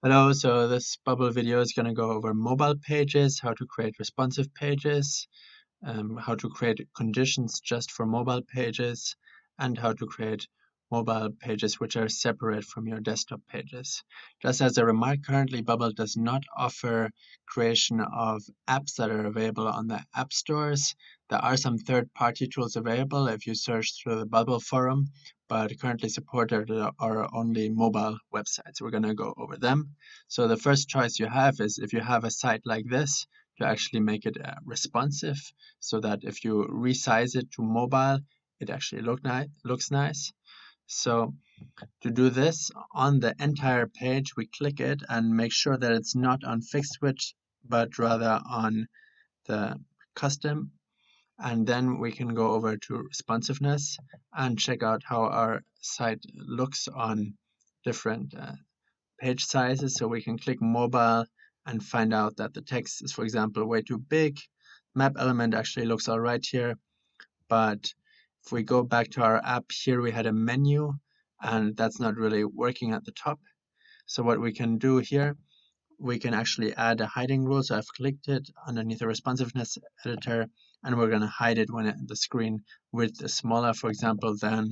Hello, so this bubble video is going to go over mobile pages, how to create responsive pages, how to create conditions just for mobile pages, and how to create mobile pages which are separate from your desktop pages. Just as a remark, currently Bubble does not offer creation of apps that are available on the app stores. There are some third-party tools available if you search through the Bubble forum, but currently supported are only mobile websites. We're going to go over them. So the first choice you have is if you have a site like this, to actually make it responsive, so that if you resize it to mobile, it actually looks nice. So to do this, on the entire page, we click it and make sure that it's not on fixed switch, but rather on the custom. And then we can go over to responsiveness and check out how our site looks on different page sizes. So we can click mobile and find out that the text is, for example, way too big. Map element actually looks all right here, but if we go back to our app here, we had a menu and that's not really working at the top. So what we can do here, we can actually add a hiding rule. So I've clicked it underneath the responsiveness editor, and we're going to hide it when the screen width is smaller, for example, than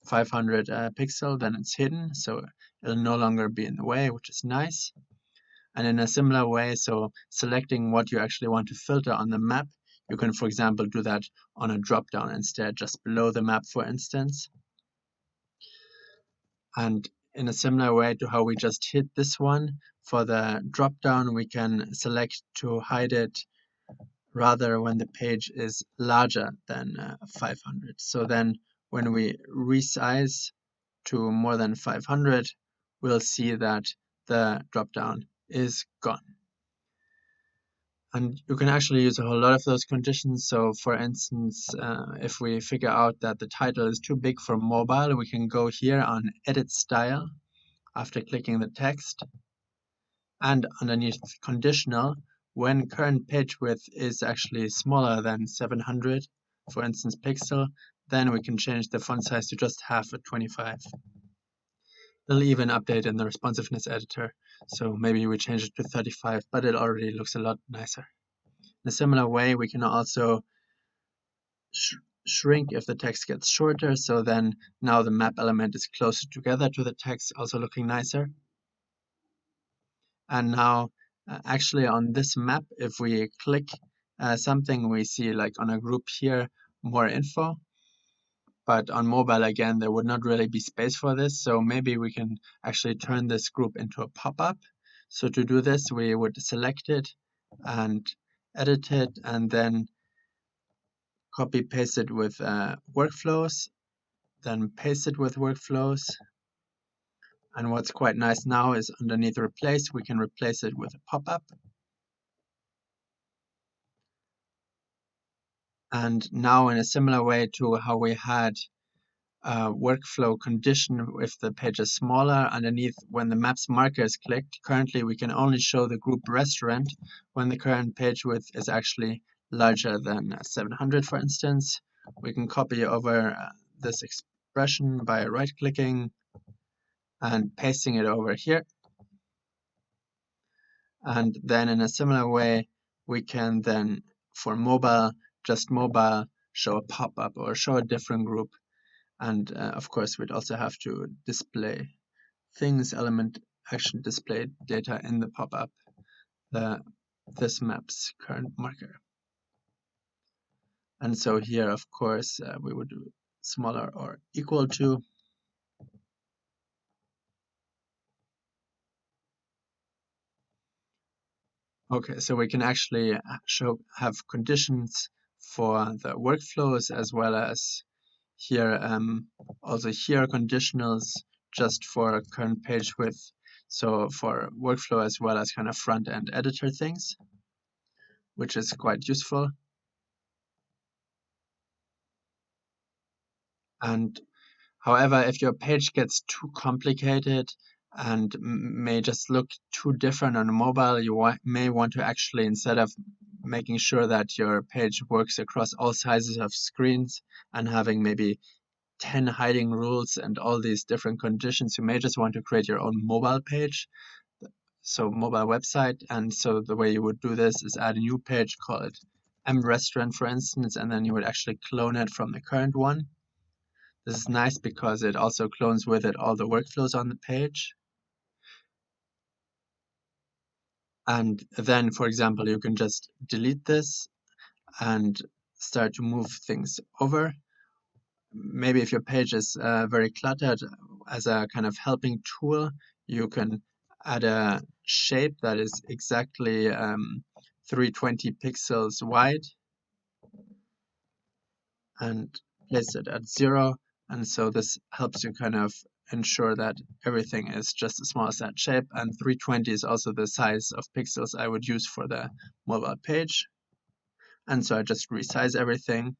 500 pixel, then it's hidden. So it'll no longer be in the way, which is nice. And in a similar way, so selecting what you actually want to filter on the map, you can, for example, do that on a drop-down instead, just below the map, for instance. And in a similar way to how we just hid this one, for the drop-down, we can select to hide it rather when the page is larger than 500. So then when we resize to more than 500, we'll see that the drop-down is gone. And you can actually use a whole lot of those conditions. So for instance, if we figure out that the title is too big for mobile, we can go here on Edit Style after clicking the text. And underneath Conditional, when current page width is actually smaller than 700, for instance, pixel, then we can change the font size to just half at 25. It'll even update in the responsiveness editor. So maybe we change it to 35, but it already looks a lot nicer. In a similar way, we can also shrink if the text gets shorter, so then now the map element is closer together to the text, also looking nicer. And now actually on this map, if we click something, we see like on a group here, more info. But on mobile, again, there would not really be space for this. So maybe we can actually turn this group into a pop-up. So to do this, we would select it and edit it, and then copy paste it with workflows, then paste it with workflows. And what's quite nice now is underneath replace, we can replace it with a pop-up. And now in a similar way to how we had a workflow condition if the page is smaller underneath when the maps marker is clicked, currently we can only show the group restaurant when the current page width is actually larger than 700, for instance. We can copy over this expression by right-clicking and pasting it over here. And then in a similar way, we can then, for mobile, just mobile, show a pop-up or show a different group. And of course, we'd also have to display things, element, action, display data in the pop-up, this map's current marker. And so here, of course, we would do smaller or equal to. Okay, so we can actually have conditions for the workflows as well as here, also here conditionals just for current page width. So for workflow as well as kind of front-end editor things, which is quite useful. And however, if your page gets too complicated and may just look too different on a mobile, you may want to actually, instead of making sure that your page works across all sizes of screens and having maybe 10 hiding rules and all these different conditions, you may just want to create your own mobile page. so mobile website. And so the way you would do this is add a new page, call it M restaurant, for instance, and then you would actually clone it from the current one. This is nice because it also clones with it all the workflows on the page. And then, for example, you can just delete this and start to move things over. Maybe if your page is very cluttered, as a kind of helping tool, you can add a shape that is exactly 320 pixels wide and place it at 0. And so this helps you kind of ensure that everything is just as small as that shape. And 320 is also the size of pixels I would use for the mobile page. And so I just resize everything.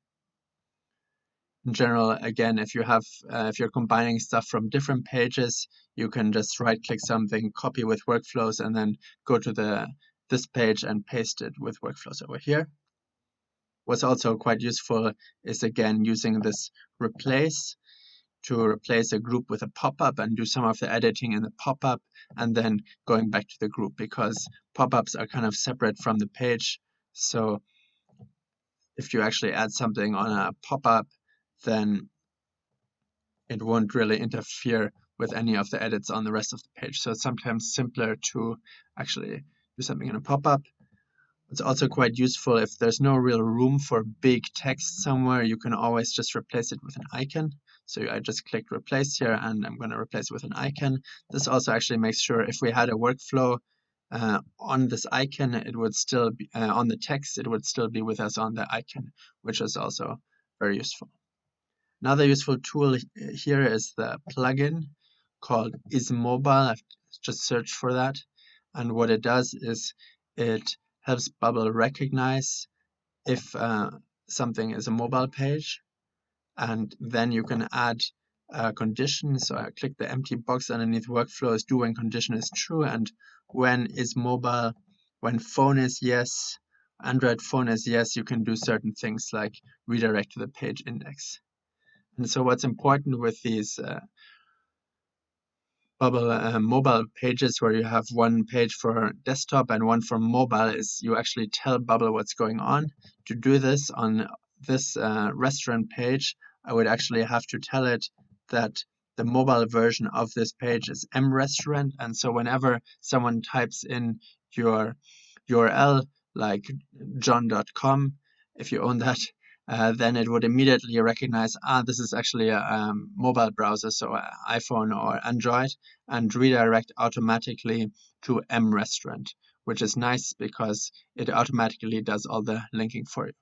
In general, again, if you're combining stuff from different pages, you can just right-click something, copy with workflows, and then go to this page and paste it with workflows over here. What's also quite useful is, again, using this replace to replace a group with a pop-up and do some of the editing in the pop-up, and then going back to the group, because pop-ups are kind of separate from the page. So if you actually add something on a pop-up, then it won't really interfere with any of the edits on the rest of the page. So it's sometimes simpler to actually do something in a pop-up. It's also quite useful if there's no real room for big text somewhere, you can always just replace it with an icon. So I just clicked replace here, and I'm going to replace it with an icon. This also actually makes sure if we had a workflow on this icon, it would still be on the text, it would still be with us on the icon, which is also very useful. Another useful tool here is the plugin called isMobile. I've just searched for that. And what it does is it helps Bubble recognize if something is a mobile page. And then you can add a condition. So I click the empty box underneath workflows, do when condition is true, and when is mobile, when phone is yes, Android phone is yes, you can do certain things like redirect to the page index. And so what's important with these Bubble mobile pages, where you have one page for desktop and one for mobile, is you actually tell Bubble what's going on. To do this on this restaurant page, I would actually have to tell it that the mobile version of this page is mrestaurant, and so whenever someone types in your URL like john.com, if you own that, then it would immediately recognize, this is actually a mobile browser, so iPhone or Android, and redirect automatically to mrestaurant, which is nice because it automatically does all the linking for you.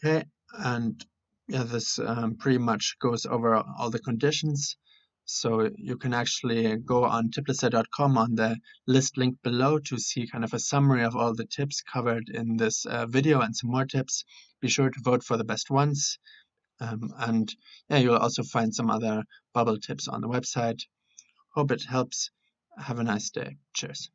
Okay, and yeah, this pretty much goes over all the conditions. So you can actually go on tiplessay.com on the list link below to see kind of a summary of all the tips covered in this video and some more tips. Be sure to vote for the best ones. And yeah, you'll also find some other Bubble tips on the website. Hope it helps. Have a nice day. Cheers.